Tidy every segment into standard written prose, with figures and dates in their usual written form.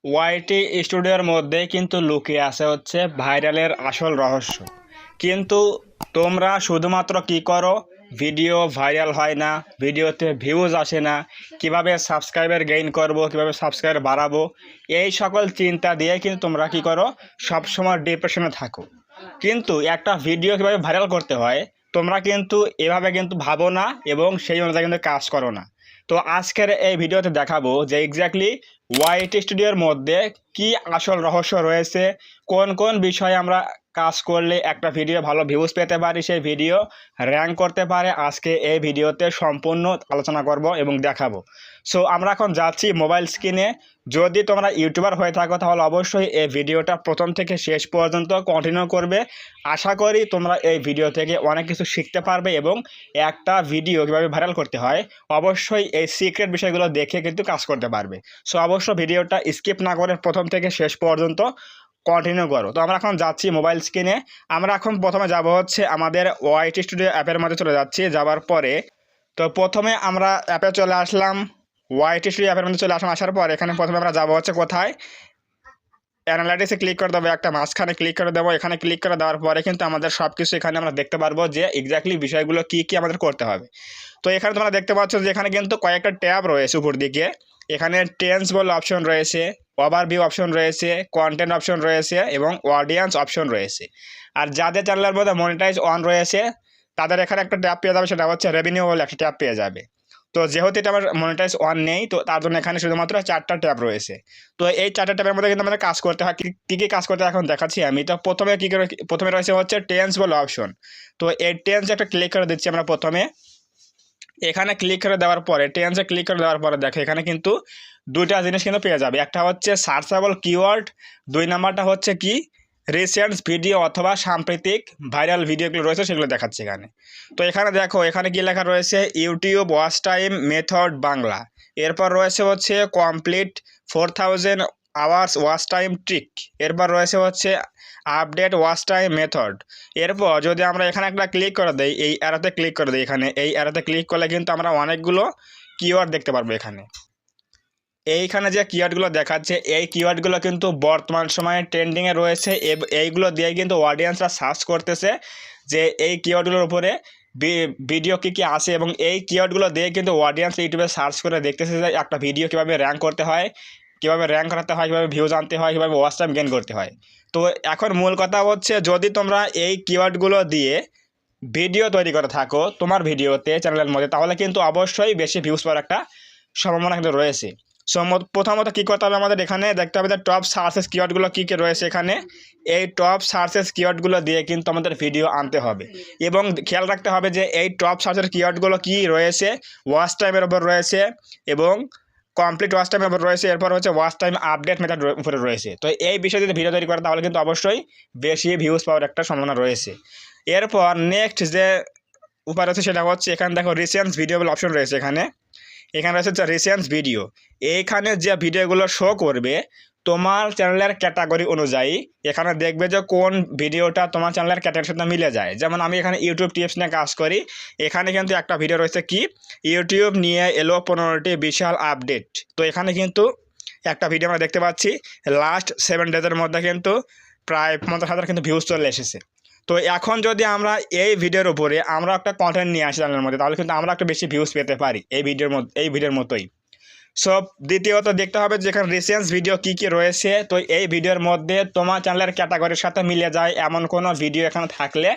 ওয়াইটি স্টুডিওর মধ্যে কিন্তু লুকিয়ে আছে হচ্ছে ভাইরালের আসল রহস্য। কিন্তু তোমরা শুধুমাত্র কি করো, ভিডিও ভাইরাল হয় না, ভিডিওতে ভিউজ আসে না, কিভাবে সাবস্ক্রাইবার গেইন করব, কিভাবে সাবস্ক্রাইবার বাড়াবো, এই সকল চিন্তা দিয়ে কিন্তু তোমরা কি করো, সবসময় ডিপ্রেশনে থাকো। কিন্তু একটা ভিডিও কিভাবে ভাইরাল করতে হয় তোমরা কিন্তু এভাবে কিন্তু ভাবো না এবং সেই অনুযায়ী কিন্তু কাজ করো না। তো আজকের এই ভিডিওতে দেখাবো যে এক্স্যাক্টলি ওয়াইটি স্টুডিওর মধ্যে কি আসল রহস্য রয়েছে, কোন কোন বিষয়ে আমরা কাজ করলে একটা ভিডিও ভালো ভিউজ পেতে পারি, সেই ভিডিও র্যাঙ্ক করতে পারে। আজকে এই ভিডিওতে সম্পূর্ণ আলোচনা করব এবং দেখাবো। সো আমরা এখন যাচ্ছি মোবাইল স্ক্রিনে। যদি তোমরা ইউটিউবার হয়ে থাকো তাহলে অবশ্যই এই ভিডিওটা প্রথম থেকে শেষ পর্যন্ত কন্টিনিউ করবে। আশা করি তোমরা এই ভিডিও থেকে অনেক কিছু শিখতে পারবে এবং একটা ভিডিও কীভাবে ভাইরাল করতে হয় অবশ্যই এই সিক্রেট বিষয়গুলো দেখে কিন্তু কাজ করতে পারবে। সো অবশ্য ভিডিওটা স্কিপ না করে প্রথম থেকে শেষ পর্যন্ত কন্টিনিউ করো। তো আমরা এখন যাচ্ছি মোবাইল স্ক্রিনে। আমরা এখন প্রথমে যাব হচ্ছে আমাদের ওয়াইটি স্টুডিও অ্যাপের মধ্যে চলে যাচ্ছি। যাওয়ার পরে তো প্রথমে আমরা অ্যাপে চলে আসলাম, ওয়াইটি স্টুডিও অ্যাপের মধ্যে চলে আসলাম। আসার পর এখানে প্রথমে আমরা যাবো হচ্ছে কোথায়, অ্যানালাইটিক্সে ক্লিক করে দেবো, একটা মাঝখানে ক্লিক করে দেবো। এখানে ক্লিক করে দেওয়ার পরে কিন্তু আমাদের সব কিছু এখানে আমরা দেখতে পারবো যে এক্স্যাক্টলি বিষয়গুলো কী কী আমাদের করতে হবে। তো এখানে তোমরা দেখতে পাচ্ছ যে এখানে কিন্তু কয়েকটা ট্যাব রয়েছে উপর দিকে। এখানে টেন্স বলে অপশন রয়েছে, ওভারভিউ অপশন রয়েছে, কন্টেন্ট অপশন রয়েছে এবং অডিয়েন্স অপশন রয়েছে। আর যাদের চ্যানেলের মধ্যে মনিটাইজ অন রয়েছে তাদের এখানে একটা ট্যাব পেয়ে যাবে, সেটা হচ্ছে রেভিনিউ বলে একটা ট্যাব পেয়ে যাবে। তো যেহেতু এটা আমার মনিটাইজ অন নেই, তো তার জন্য এখানে শুধুমাত্র 4টা ট্যাব রয়েছে। তো এই 4টা ট্যাবের মধ্যে কিন্তু আমাদের কাজ করতে হয়। কী কী কাজ করতে হয় এখন দেখাচ্ছি আমি। তো প্রথমে কী করে, প্রথমে রয়েছে হচ্ছে টেন্স বলে অপশন। তো এই টেন্স একটা ক্লিক করে দিচ্ছি আমরা প্রথমে। এখানে ক্লিক করে দেওয়ার পরে, টেন্সে ক্লিক করে দেওয়ার পরে দেখো এখানে কিন্তু দুইটা জিনিস কিন্তু পেয়ে যাবে। একটা হচ্ছে সার্চেবল কিওয়ার্ড, 2 নাম্বারটা হচ্ছে কি রিসেন্ট ভিডিও অথবা সাম্প্রতিক ভাইরাল ভিডিওগুলো রয়েছে সেগুলো দেখাচ্ছে এখানে। তো এখানে দেখো এখানে কি লেখা রয়েছে, YouTube watch time method Bangla. এরপর রয়েছে হচ্ছে complete 4000 hours watch time trick. এরপর রয়েছে হচ্ছে আপডেট ওয়াচ টাইম মেথড। এরপর যদি আমরা এখানে একটা ক্লিক করে দিই, এই অ্যারোতে ক্লিক করে দিই, এখানে এই অ্যারোতে ক্লিক করলে কিন্তু আমরা অনেকগুলো কিওয়ার্ড দেখতে পারবো এখানে। এইখানে যে কিওয়ার্ডগুলো দেখাচ্ছে এই কিওয়ার্ডগুলো কিন্তু বর্তমান সময়ে ট্রেন্ডিংয়ে রয়েছে। এইগুলো দিয়ে কিন্তু অডিয়েন্সরা সার্চ করতেছে যে এই কিওয়ার্ডগুলোর উপরে ভিডিও কী কী আছে, এবং এই কিওয়ার্ডগুলো দিয়ে কিন্তু অডিয়েন্স ইউটিউবে সার্চ করে দেখতেছে যে একটা ভিডিও কীভাবে র্যাঙ্ক করতে হয়, কীভাবে র্যাঙ্ক করাতে হয়, কীভাবে ভিউজ আনতে হয়, কীভাবে ওয়াচ টাইম গেইন করতে হয়। তো এখন মূল কথা হচ্ছে যদি তোমরা এই কিওয়ার্ডগুলো দিয়ে ভিডিও তৈরি করে থাকো তোমার ভিডিওতে চ্যানেলের মধ্যে, তাহলে কিন্তু অবশ্যই বেশি ভিউজ পাওয়ার একটা সম্ভাবনা কিন্তু রয়েছে। সো প্রথমত কী করতে হবে, আমাদের এখানে দেখতে হবে যে টপ সার্চেস কিওয়ার্ডগুলো কী কী রয়েছে এখানে। এই টপ সার্চেস কিওয়ার্ডগুলো দিয়ে কিন্তু আমাদের ভিডিও আনতে হবে এবং খেয়াল রাখতে হবে যে এই টপ সার্চের কিওয়ার্ডগুলো কী রয়েছে, ওয়াচ টাইমের ওপর রয়েছে এবং কমপ্লিট ওয়াচ টাইমের উপর রয়েছে। এরপর হচ্ছে ওয়াচ টাইম আপডেট মেথড উপরে রয়েছে। তো এই বিষয়ে যদি ভিডিও তৈরি করে তাহলে কিন্তু অবশ্যই বেশি ভিউজ পাওয়ার একটা সম্ভাবনা রয়েছে। এরপর নেক্সট যে উপায় আছে সেটা হচ্ছে এখানে দেখো রিসেন্ট ভিডিও বলে অপশন রয়েছে এখানে। এখানে রয়েছে রিসেন্ট ভিডিও। এইখানে যে ভিডিওগুলো শো করবে তোমার চ্যানেলের ক্যাটাগরি অনুযায়ী, এখানে দেখবে যে কোন ভিডিওটা তোমার চ্যানেলের ক্যাটাগরির সাথে মিলে যায়। যেমন আমি এখানে ইউটিউব টিপস নিয়ে কাজ করি, এখানে কিন্তু একটা ভিডিও রয়েছে কি ইউটিউব নিয়ে এলো 15টি বিশাল আপডেট। তো এখানে কিন্তু একটা ভিডিও আমরা দেখতে পাচ্ছি লাস্ট 7 ডেজের মধ্যে কিন্তু প্রায় 50,000 কিন্তু ভিউজ চলে এসেছে। তো এখন যদি আমরা এই ভিডিওর উপরে আমরা একটা কন্টেন্ট নিয়ে আসি চ্যানেলের মধ্যে, তাহলে কিন্তু আমরা একটা বেশি ভিউজ পেতে পারি এই ভিডিওর মতোই। সো দ্বিতীয়ত দেখতে হবে যে এখানে রিসেন্ট ভিডিও কী কী রয়েছে। তো এই ভিডিওর মধ্যে তোমার চ্যানেলের ক্যাটাগরির সাথে মিলে যায় এমন কোনো ভিডিও এখানে থাকলে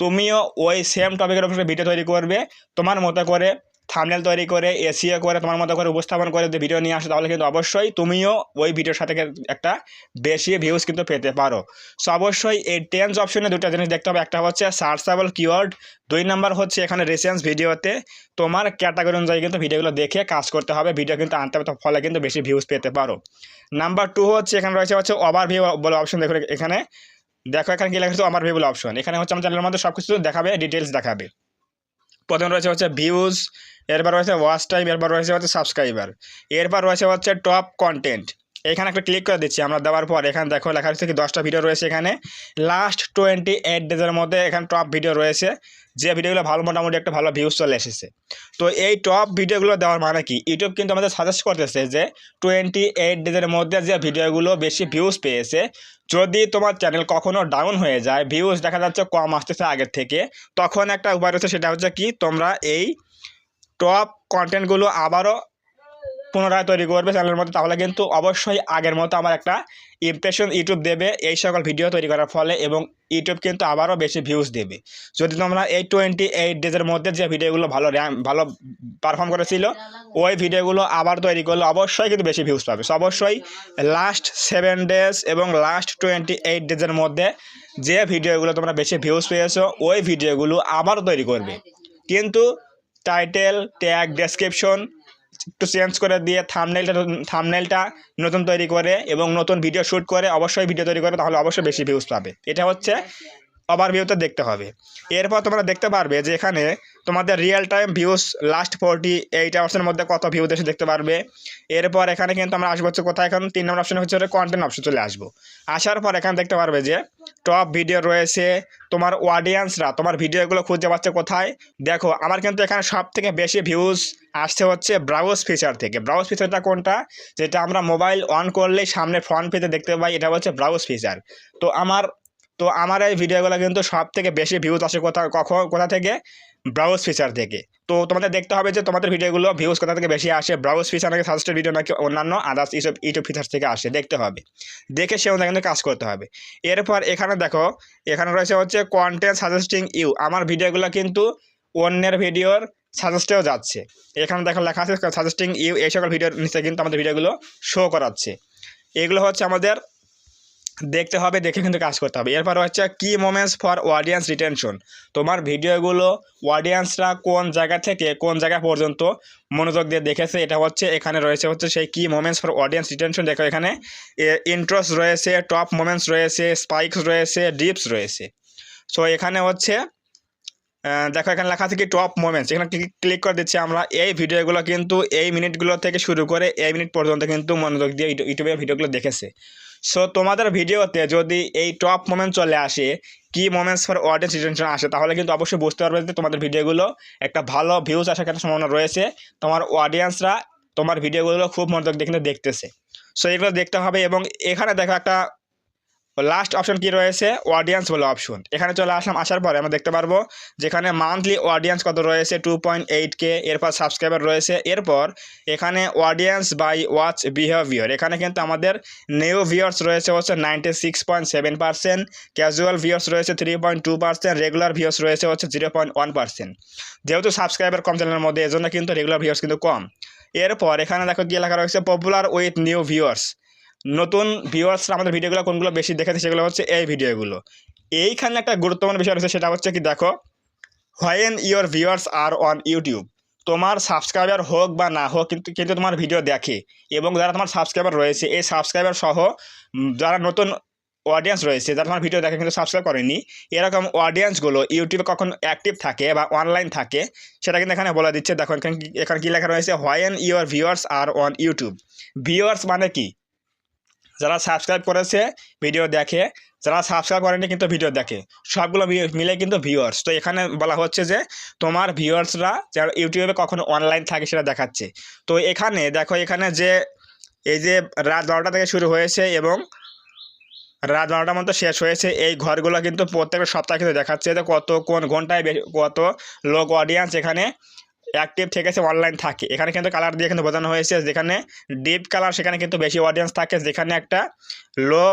তুমিও ওই সেম টপিকের উপরে ভিডিও তৈরি করবে তোমার মতো করে, থাম্বনেল তৈরি করে, এসইও করে, তোমার মতো করে উপস্থাপন করে যদি ভিডিও নিয়ে আসো তাহলে কিন্তু অবশ্যই তুমিও ওই ভিডিওর সাথে একটা বেশি ভিউজ কিন্তু পেতে পারো। সো অবশ্যই এই টেন্স অপশনে দুটো জিনিস দেখতে হবে, একটা হচ্ছে সার্চেবল কিওয়ার্ড, 2 নাম্বার হচ্ছে এখানে রিসেন্ট ভিডিওতে তোমার ক্যাটাগরি অনুযায়ী কিন্তু ভিডিওগুলো দেখে কাজ করতে হবে, ভিডিও কিন্তু আনতে হবে, ফলে কিন্তু বেশি ভিউজ পেতে পারো। নাম্বার 2 হচ্ছে এখানে রয়েছে হচ্ছে ওভারভিউ বলে অপশন। দেখো এখানে এখানে কি লেখা আছে ওভারভিউ বলে অপশন। এখানে হচ্ছে আমার চ্যানেলের মধ্যে সব কিছু দেখাবে, ডিটেলস দেখাবে। প্রথমে রয়েছে হচ্ছে ভিউজ, এরপর রয়েছে ওয়াচ টাইম, এরপর রয়েছে হচ্ছে সাবস্ক্রাইবার, এরপর রয়েছে হচ্ছে টপ কন্টেন্ট। এখানে একটা ক্লিক করে দিচ্ছি আমরা। দেওয়ার পর এখানে দেখো লেখা হচ্ছে কি 10টা ভিডিও রয়েছে এখানে লাস্ট 28 ডেজের মধ্যে এখানে টপ ভিডিও রয়েছে। যে ভিডিওগুলো ভালো মোটামুটি একটা ভালো ভিউজ চলে এসেছে। তো এই টপ ভিডিওগুলো দেওয়ার মানে কি, ইউটিউব কিন্তু আমাদের সাজেস্ট করতেছে যে 28 ডেজের মধ্যে যে ভিডিওগুলো বেশি ভিউজ পেয়েছে, যদি তোমার চ্যানেল কখনো ডাউন হয়ে যায়, ভিউজ দেখা যাচ্ছে কম আসতেছে আগের থেকে, তখন একটা উপায় রয়েছে, সেটা হচ্ছে কি তোমরা এই টপ কন্টেন্টগুলো আবারও পুনরায় তৈরি করবে চ্যানেলের মধ্যে, তাহলে কিন্তু অবশ্যই আগের মতো আমার একটা ইমপ্রেশন ইউটিউব দেবে এই সকল ভিডিও তৈরি করার ফলে, এবং ইউটিউব কিন্তু আবারও বেশি ভিউজ দেবে। যদি তোমরা এই 28 ডেজের মধ্যে যে ভিডিওগুলো ভালো পারফর্ম করেছিল, ওই ভিডিওগুলো আবার তৈরি করলে অবশ্যই কিন্তু বেশি ভিউজ পাবে। সো অবশ্যই লাস্ট 7 ডেজ এবং লাস্ট 28 ডেজের মধ্যে যে ভিডিওগুলো তোমরা বেশি ভিউজ পেয়েছো, ওই ভিডিওগুলো আবার তৈরি করবে, কিন্তু টাইটেল, ট্যাগ, ডেসক্রিপশন একটু চেঞ্জ করে দিয়ে থাম্বনেলটা নতুন তৈরি করে এবং নতুন ভিডিও শ্যুট করে অবশ্যই ভিডিও তৈরি করে, তাহলে অবশ্যই বেশি ভিউজ পাবে। এটা হচ্ছে ওভারভিউতে দেখতে হবে। এরপর তোমরা দেখতে পারবে যে এখানে তোমাদের রিয়েল টাইম ভিউজ লাস্ট 48 আওয়ার্সের মধ্যে কত ভিউ এসে দেখতে পারবে। এরপর এখানে কিন্তু আমরা আসবো হচ্ছে কোথায়, এখন 3 নম্বর অপশন হচ্ছে কন্টেন্ট অপশন চলে আসবো। আসার পর এখানে দেখতে পারবে যে টপ ভিডিও রয়েছে, তোমার অডিয়েন্সরা তোমার ভিডিওগুলো খুঁজে পাচ্ছে কোথায়। দেখো আমার কিন্তু এখানে সব থেকে বেশি ভিউজ আসছে হচ্ছে ব্রাউজ ফিচার থেকে। ব্রাউজ ফিচারটা কোনটা, যেটা আমরা মোবাইল অন করলেই সামনে ফ্রন্ট পেজে দেখতে পাই, এটা হচ্ছে ব্রাউজ ফিচার। তো আমার এই ভিডিওগুলো কিন্তু সব থেকে বেশি ভিউজ আসে কোথা থেকে, ব্রাউজ ফিচার থেকে। তো তোমাদের দেখতে হবে যে তোমাদের ভিডিওগুলো ভিউজ কোথা থেকে বেশি আসে, ব্রাউজ ফিচার নাকি সাজেস্টেড ভিডিও নাকি অন্যান্য আদার্স ইউটিউব ফিচার থেকে আসে, দেখতে হবে। দেখে সে অনুযায়ী কিন্তু কাজ করতে হবে। এরপর এখানে দেখো, এখানে রয়েছে হচ্ছে কন্টেন্ট সাজেস্টিং ইউ। আমার ভিডিওগুলো কিন্তু অন্যের ভিডিওর সাজেস্টেও যাচ্ছে। এখানে দেখো লেখা আছে সাজেস্টিং ইউ, এই সকল ভিডিওর নিচে কিন্তু আমাদের ভিডিওগুলো শো করাচ্ছে। এগুলো হচ্ছে আমাদের দেখতে হবে, দেখে কিন্তু কাজ করতে হবে। এরপর হচ্ছে কি মোমেন্টস ফর অডিয়েন্স রিটেনশন। তোমার ভিডিওগুলো অডিয়েন্সরা কোন জায়গা থেকে কোন জায়গা পর্যন্ত মনোযোগ দিয়ে দেখেছে, এটা হচ্ছে এখানে রয়েছে হচ্ছে সেই কি মোমেন্টস ফর অডিয়েন্স রিটেনশন। দেখো এখানে ইন্ট্রোস রয়েছে, টপ মোমেন্টস রয়েছে, স্পাইকস রয়েছে, ডিপস রয়েছে। সো এখানে হচ্ছে দেখো এখানে লেখা আছে কি টপ মোমেন্টস, এখানে ক্লিক করে দিচ্ছি আমরা। এই ভিডিওগুলো কিন্তু এই মিনিটগুলো থেকে শুরু করে এই মিনিট পর্যন্ত কিন্তু মনোযোগ দিয়ে ইউটিউবে ভিডিওগুলো দেখেছে। সো তোমাদের ভিডিওতে যদি এই টপ মোমেন্ট চলে আসে, কি মোমেন্টস ফর অডিয়েন্স রিটেনশন আসে, তাহলে কিন্তু অবশ্যই বুঝতে পারবে যে তোমাদের ভিডিওগুলো একটা ভালো ভিউজ আসার একটা সম্ভাবনা রয়েছে, তোমার অডিয়েন্সরা তোমার ভিডিওগুলো খুব মনোযোগ দিয়ে কিন্তু দেখতেছে। সো এগুলো দেখতে হবে। এবং এখানে দেখো একটা লাস্ট অপশন কি রয়েছে, অডিয়েন্স বলে অপশন। এখানে চলে আসলাম, আসার পরে আমরা দেখতে পারবো যেখানে মান্থলি অডিয়েন্স কত রয়েছে 2.8K। এরপর সাবস্ক্রাইবার রয়েছে। এরপর এখানে অডিয়েন্স বাই ওয়াচ বিহেভিয়ার, এখানে কিন্তু আমাদের নিউ ভিউয়ার্স রয়েছে হচ্ছে 96.7%, ক্যাজুয়াল ভিউয়ার্স রয়েছে 3.2%, রেগুলার ভিউয়ার্স রয়েছে হচ্ছে 0.1%। যেহেতু সাবস্ক্রাইবার কম চ্যানেলের মধ্যে, এজন্য কিন্তু রেগুলার ভিউয়ার্স কিন্তু কম। এরপর এখানে দেখো কি লেখা রয়েছে, পপুলার উইথ নিউ ভিউয়ার্স। নতুন ভিউয়ার্সরা আমাদের ভিডিওগুলো কোনগুলো বেশি দেখেছে, সেগুলো হচ্ছে এই ভিডিওগুলো। এইখানে একটা গুরুত্বপূর্ণ বিষয় রয়েছে, সেটা হচ্ছে কি দেখো, when your viewers are on YouTube. তোমার সাবস্ক্রাইবার হোক বা না হোক, কিন্তু তোমার ভিডিও দেখে, এবং যারা তোমার সাবস্ক্রাইবার রয়েছে, এই সাবস্ক্রাইবার সহ যারা নতুন অডিয়েন্স রয়েছে, যারা তোমার ভিডিও দেখে কিন্তু সাবস্ক্রাইব করেনি, এরকম অডিয়েন্সগুলো ইউটিউবে কখন অ্যাক্টিভ থাকে বা অনলাইন থাকে, সেটা কিন্তু এখানে বলে দিচ্ছে। দেখো এখানে কি লেখা রয়েছে, when your viewers are on YouTube. Viewers মানে কি, যারা সাবস্ক্রাইব করেছে ভিডিও দেখে, যারা সাবস্ক্রাইব করেনি কিন্তু ভিডিও দেখে, সবগুলো মিলে কিন্তু ভিউয়ার্স। তো এখানে বলা হচ্ছে যে তোমার ভিউয়ার্সরা যারা ইউটিউবে কখনো অনলাইন থাকে সেটা দেখাচ্ছে। তো এখানে দেখো, এখানে যে এই যে রাত 12টা থেকে শুরু হয়েছে এবং রাত 12টার মধ্যে শেষ হয়েছে, এই ঘরগুলো কিন্তু প্রত্যেকটা সপ্তাহে কিন্তু দেখাচ্ছে যে কোন ঘন্টায় কত লোক অডিয়েন্স এখানে অ্যাক্টিভ থেকেছে, অনলাইন থাকে। এখানে কিন্তু কালার দিয়ে কিন্তু বোঝানো হয়েছে, যেখানে ডিপ কালার সেখানে কিন্তু বেশি অডিয়েন্স থাকে, যেখানে একটা লো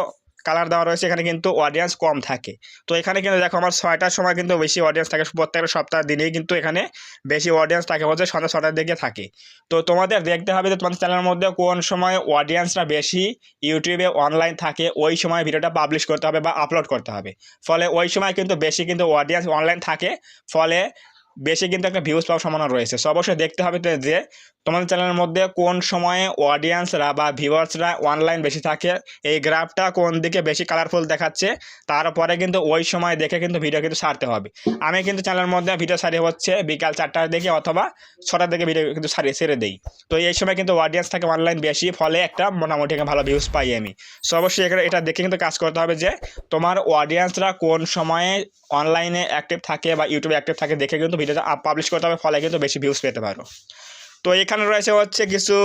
কালার দেওয়া রয়েছে এখানে কিন্তু অডিয়েন্স কম থাকে। তো এখানে কিন্তু দেখো আমার 6টার সময় কিন্তু বেশি অডিয়েন্স থাকে, প্রত্যেকটা সপ্তাহ দিনেই কিন্তু এখানে বেশি অডিয়েন্স থাকে হচ্ছে সন্ধ্যা 6টার দিকে থাকে। তো তোমাদের দেখতে হবে যে তোমাদের চ্যানেলের মধ্যে কোন সময় অডিয়েন্সরা বেশি ইউটিউবে অনলাইন থাকে, ওই সময় ভিডিওটা পাবলিশ করতে হবে বা আপলোড করতে হবে। ফলে ওই সময় কিন্তু বেশি কিন্তু অডিয়েন্স অনলাইন থাকে, ফলে বেশি কিন্তু একটা ভিউজ পাওয়ার সম্ভাবনা রয়েছে। সো অবশ্যই দেখতে হবে যে তোমাদের চ্যানেলের মধ্যে কোন সময়ে অডিয়েন্সরা বা ভিউয়ার্সরা অনলাইন বেশি থাকে, এই গ্রাফটা কোন দিকে বেশি কালারফুল দেখাচ্ছে, তারপরে কিন্তু ওই সময় দেখে কিন্তু ভিডিও কিন্তু ছাড়তে হবে। আমি কিন্তু চ্যানেলের মধ্যে ভিডিও ছাড়ি হচ্ছে বিকাল 4টার দিকে অথবা 6টার দিকে ভিডিও কিন্তু ছেড়ে দিই। তো এই সময় কিন্তু অডিয়েন্স থাকে অনলাইন বেশি, ফলে একটা মোটামুটি ভালো ভিউজ পাই আমি। সো অবশ্যই এটা দেখে কিন্তু কাজ করতে হবে যে তোমার অডিয়েন্সরা কোন সময়ে অনলাইনে অ্যাক্টিভ থাকে বা ইউটিউবে অ্যাক্টিভ থাকে দেখে কিন্তু ভিডিওটা পাবলিশ করতে হবে, ফলে কিন্তু বেশি ভিউজ পেতে পারো। তো এখানে রয়েছে হচ্ছে কিছু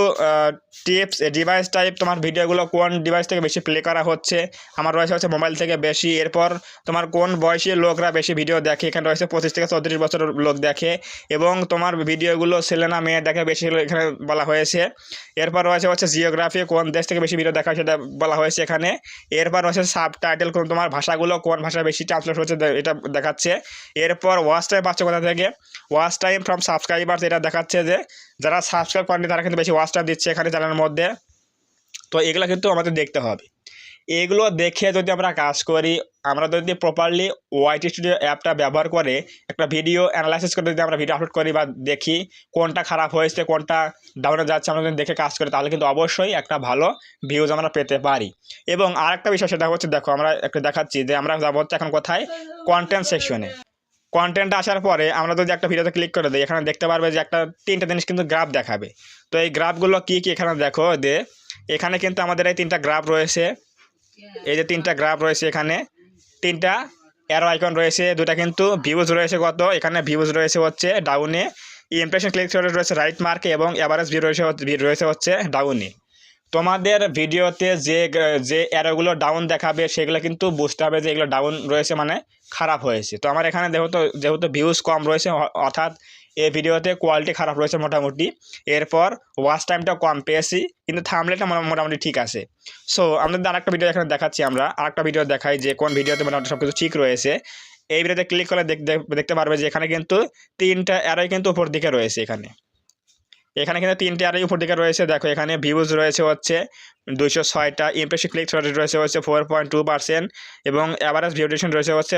টিপস, ডিভাইস টাইপ, তোমার ভিডিওগুলো কোন ডিভাইস থেকে বেশি প্লে করা হচ্ছে। আমার রয়েছে হচ্ছে মোবাইল থেকে বেশি। এরপর তোমার কোন বয়সী লোকরা বেশি ভিডিও দেখে, এখানে রয়েছে 25 থেকে 34 বছর লোক দেখে, এবং তোমার ভিডিওগুলো ছেলে না মেয়ে দেখে বেশি এখানে বলা হয়েছে। এরপর রয়েছে হচ্ছে জিওগ্রাফি, কোন দেশ থেকে বেশি ভিডিও দেখা সেটা বলা হয়েছে এখানে। এরপর রয়েছে সাবটাইটেল, কোন তোমার ভাষাগুলো কোন ভাষায় বেশি ট্রান্সলেট হচ্ছে এটা দেখাচ্ছে। এরপর ওয়াচ টাইম পাচ্ছে কোথা থেকে, ওয়াচ টাইম ফ্রম সাবস্ক্রাইবার্স, এটা দেখাচ্ছে যে যারা সাবস্ক্রাইব করেনি তারা কিন্তু বেশি ওয়াচ টাইম দিচ্ছে এখানে চ্যানেলের মধ্যে। তো এগুলো কিন্তু আমাদের দেখতে হবে। এগুলো দেখে যদি আমরা কাজ করি, আমরা যদি প্রপারলি ওয়াইটি স্টুডিও অ্যাপটা ব্যবহার করে একটা ভিডিও অ্যানালাইসিস করে যদি আমরা ভিডিও আপলোড করি বা দেখি কোনটা খারাপ হয়েছে কোনটা ডাউনে যাচ্ছে, আমরা যদি দেখে কাজ করি তাহলে কিন্তু অবশ্যই একটা ভালো ভিউজ আমরা পেতে পারি। এবং আরেকটা বিষয় সেটা হচ্ছে, দেখো আমরা একটু দেখাচ্ছি যে আমরা যাবো হচ্ছে এখন কোথায়, কন্টেন্ট সেকশনে। কন্টেন্ট আসার পরে আমরা যদি একটা ভিডিওতে ক্লিক করে দিই, এখানে দেখতে পারবে যে একটা 3টে জিনিস কিন্তু গ্রাফ দেখাবে। তো এই গ্রাফগুলো কী কী এখানে দেখো যে এখানে কিন্তু আমাদের এই 3টা গ্রাফ রয়েছে, এই যে 3টা গ্রাফ রয়েছে, এখানে 3টা অ্যারো আইকন রয়েছে, 2টা কিন্তু ভিউজ রয়েছে কত, এখানে ভিউজ রয়েছে হচ্ছে ডাউনে, ইমপ্রেশন ক্লিক রয়েছে রাইট মার্কে, এবং অ্যাভারেজ ভিউ রয়েছে হচ্ছে ডাউনে। তোমাদের ভিডিওতে যে অ্যারোগুলো ডাউন দেখাবে সেগুলো কিন্তু বুঝতে হবে যে এগুলো ডাউন রয়েছে মানে খারাপ হয়েছে। তো আমার এখানে যেহেতু ভিউজ কম রয়েছে, অর্থাৎ এই ভিডিওতে কোয়ালিটি খারাপ রয়েছে মোটামুটি। এরপর ওয়াচ টাইমটা কম পেয়েছি, কিন্তু থাম্বনেলটা মোটামুটি ঠিক আছে। সো আমাদের আরেকটা ভিডিও এখানে দেখাচ্ছি, আমরা আরেকটা ভিডিও দেখাই যে কোন ভিডিওতে মোটামুটি সব কিছু ঠিক রয়েছে। এই ভিডিওতে ক্লিক করে দেখতে পারবে যে এখানে কিন্তু 3টা অ্যারোই কিন্তু উপর দিকে রয়েছে। এখানে কিন্তু 3টে অ্যারোই উপর দিকে রয়েছে। দেখো এখানে ভিউজ রয়েছে হচ্ছে 206টা, ইমপ্রেশন ক্লিক রয়েছে হচ্ছে 4.2%, এবং অ্যাভারেজ ভিউ ডিউরেশন রয়েছে হচ্ছে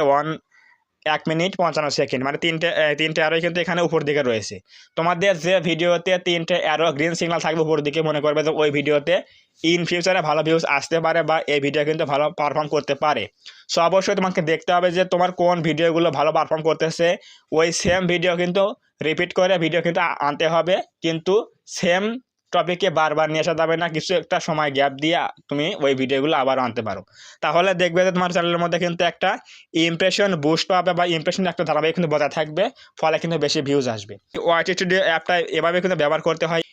1 মিনিট 55 সেকেন্ড, মানে তিনটে অ্যারোই কিন্তু এখানে উপর দিকে রয়েছে। তোমাদের যে ভিডিওতে 3টে অ্যারো গ্রিন সিগন্যাল থাকবে উপর দিকে, মনে করবে যে ওই ভিডিওতে ইন ফিউচারে ভালো ভিউজ আসতে পারে বা এই ভিডিও কিন্তু ভালো পারফর্ম করতে পারে। সো অবশ্যই তোমাকে দেখতে হবে যে তোমার কোন ভিডিওগুলো ভালো পারফর্ম করতেছে, ওই সেম ভিডিও কিন্তু রিপিট করে ভিডিও কিন্তু আনতে হবে, কিন্তু সেম টপিকে বারবার নিয়ে আসা যাবে না, কিছু একটা সময় গ্যাপ দিয়ে তুমি ওই ভিডিওগুলো আবার আনতে পারো। তাহলে দেখবে যে তোমার চ্যানেলের মধ্যে কিন্তু একটা ইমপ্রেশন বুস্ট পাবে বা ইমপ্রেশন একটা ধারাবাহিক কিন্তু বজায় থাকবে, ফলে কিন্তু বেশি ভিউজ আসবে। ওয়াইটি স্টুডিও অ্যাপটা এভাবে কিন্তু ব্যবহার করতে হয়,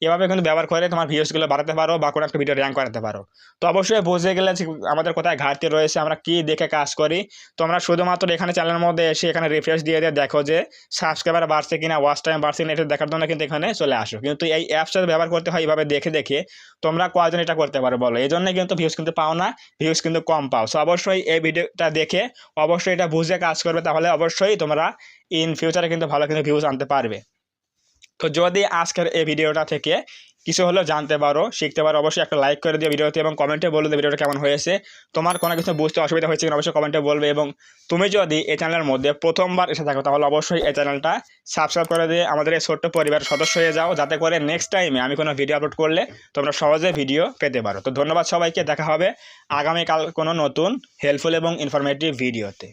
এভাবে কিন্তু ব্যবহার করে তোমার ভিউজগুলো বাড়াতে পারো বা কোনো একটা ভিডিও র্যাঙ্ক করাতে পারো। তো অবশ্যই বুঝে গেলে যে আমাদের কোথায় ঘাটতি রয়েছে, আমরা কি দেখে কাজ করি। তোমরা শুধুমাত্র এখানে চ্যানেলের মধ্যে এসে এখানে রিফ্রেশ দিয়ে দেখো যে সাবস্ক্রাইবার বাড়ছে কিনা, ওয়াচ টাইম বাড়ছে কিনা, এটা দেখার জন্য কিন্তু এখানে চলে আসো। কিন্তু এই অ্যাপসটা ব্যবহার করতে হয় এইভাবে দেখে দেখে, তোমরা কয়জন এটা করতে পারো বলো, এই জন্য কিন্তু ভিউজ কিন্তু পাও না, ভিউজ কিন্তু কম পাও। সো অবশ্যই এই ভিডিওটা দেখে অবশ্যই এটা বুঝে কাজ করবে, তাহলে অবশ্যই তোমরা ইন ফিউচারে কিন্তু ভালো কিন্তু ভিউজ আনতে পারবে। তো যদি আজকের এই ভিডিওটা থেকে কিছু হলেও জানতে পারো, শিখতে পারো, অবশ্যই একটা লাইক করে দিও ভিডিওতে, এবং কমেন্টে বলে দিও ভিডিওটা কেমন হয়েছে। তোমার কোনো কিছু বুঝতে অসুবিধা হয়েছে কিনা অবশ্যই কমেন্টে বলবে। এবং তুমি যদি এই চ্যানেলের মধ্যে প্রথমবার এসে থাকো তাহলে অবশ্যই এই চ্যানেলটা সাবস্ক্রাইব করে দিয়ে আমাদের এই ছোট্ট পরিবারের সদস্য হয়ে যাও, যাতে করে নেক্সট টাইমে আমি কোনো ভিডিও আপলোড করলে তোমরা সহজে ভিডিও পেতে পারো। তো ধন্যবাদ সবাইকে, দেখা হবে আগামীকাল কোনো নতুন হেল্পফুল এবং ইনফরমেটিভ ভিডিওতে।